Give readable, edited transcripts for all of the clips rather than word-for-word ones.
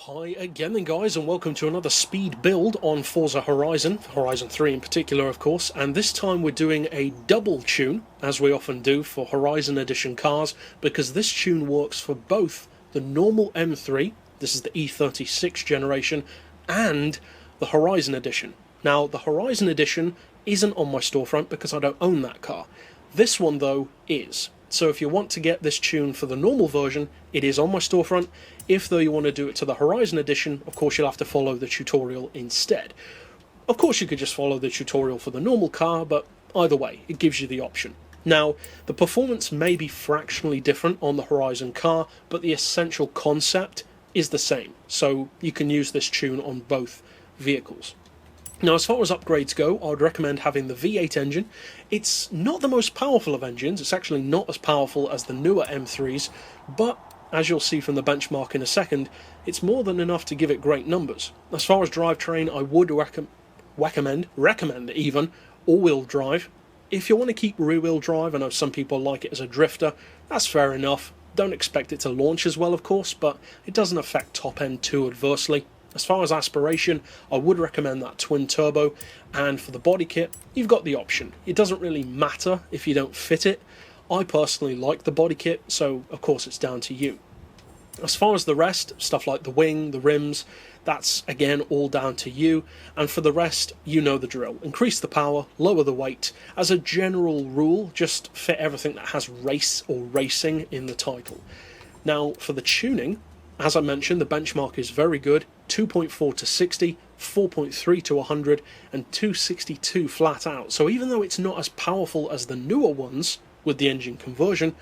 Hi again then guys, and welcome to another speed build on Forza Horizon, Horizon 3 in particular of course, and this time we're doing a double tune, as we often do for Horizon Edition cars, because this tune works for both the normal M3, this is the E36 generation, and the Horizon Edition. Now the Horizon Edition isn't on my storefront because I don't own that car. This one though is. So if you want to get this tune for the normal version, it is on my storefront. If though you want to do it to the Horizon Edition, of course you'll have to follow the tutorial instead. Of course you could just follow the tutorial for the normal car, but either way, it gives you the option. Now, the performance may be fractionally different on the Horizon car, but the essential concept is the same. So you can use this tune on both vehicles. Now, as far as upgrades go, I would recommend having the V8 engine. It's not the most powerful of engines, it's actually not as powerful as the newer M3s, but as you'll see from the benchmark in a second, it's more than enough to give it great numbers. As far as drivetrain, I would recommend even all-wheel drive. If you want to keep rear-wheel drive, I know some people like it as a drifter, that's fair enough. Don't expect it to launch as well, of course, but it doesn't affect top-end too adversely. As far as aspiration, I would recommend that twin turbo, and for the body kit, you've got the option. It doesn't really matter if you don't fit it. I personally like the body kit, so of course it's down to you. As far as the rest, stuff like the wing, the rims, that's again all down to you, and for the rest, you know the drill. Increase the power, lower the weight. As a general rule, just fit everything that has race or racing in the title. Now, for the tuning, as I mentioned, the benchmark is very good. 2.4 to 60, 4.3 to 100, and 262 flat out. So even though it's not as powerful as the newer ones with the engine conversion,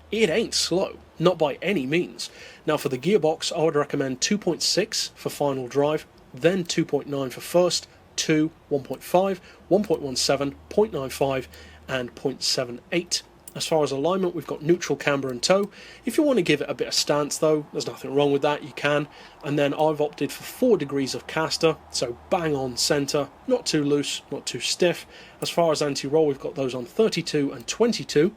it ain't slow, not by any means. Now for the gearbox, I would recommend 2.6 for final drive, then 2.9 for first, 2, 1.5, 1.17, 0.95, and 0.78. As far as alignment, we've got neutral, camber and toe. If you want to give it a bit of stance though, there's nothing wrong with that, you can. And then I've opted for 4 degrees of caster, so bang on centre, not too loose, not too stiff. As far as anti-roll, we've got those on 32 and 22.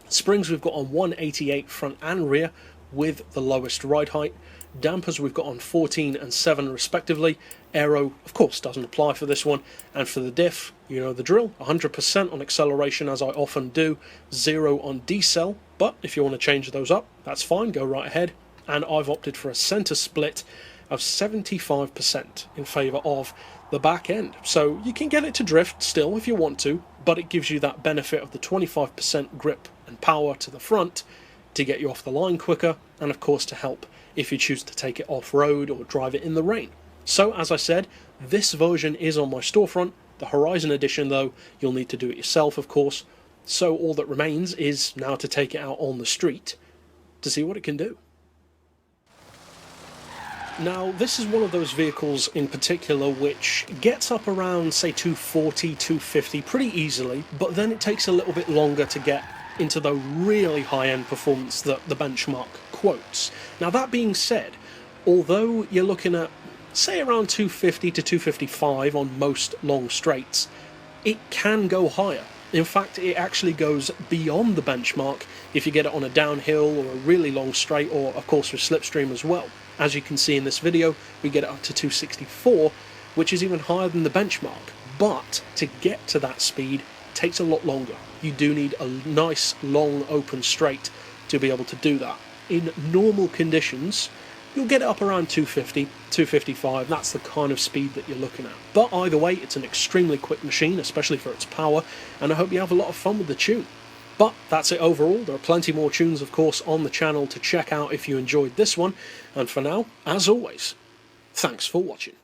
Springs we've got on 188 front and rear with the lowest ride height. Dampers we've got on 14 and 7 respectively. Aero, of course, doesn't apply for this one. And for the diff, you know the drill, 100% on acceleration as I often do, 0 on decel, but if you want to change those up, that's fine, go right ahead. And I've opted for a centre split of 75% in favour of the back end. So you can get it to drift still if you want to, but it gives you that benefit of the 25% grip and power to the front to get you off the line quicker, and of course to help if you choose to take it off-road or drive it in the rain. So as I said, this version is on my storefront. The Horizon Edition though, you'll need to do it yourself of course, so all that remains is now to take it out on the street to see what it can do. Now this is one of those vehicles in particular which gets up around say 240, 250 pretty easily, but then it takes a little bit longer to get into the really high-end performance that the benchmark quotes. Now that being said, although you're looking at say around 250 to 255 on most long straights, it can go higher. In fact, it actually goes beyond the benchmark if you get it on a downhill or a really long straight, or of course with slipstream as well. As you can see in this video, we get it up to 264, which is even higher than the benchmark. But to get to that speed takes a lot longer. You do need a nice long open straight to be able to do that. In normal conditions, you'll get it up around 250, 255, that's the kind of speed that you're looking at. But either way, it's an extremely quick machine, especially for its power, and I hope you have a lot of fun with the tune. But that's it overall. There are plenty more tunes, of course, on the channel to check out if you enjoyed this one. And for now, as always, thanks for watching.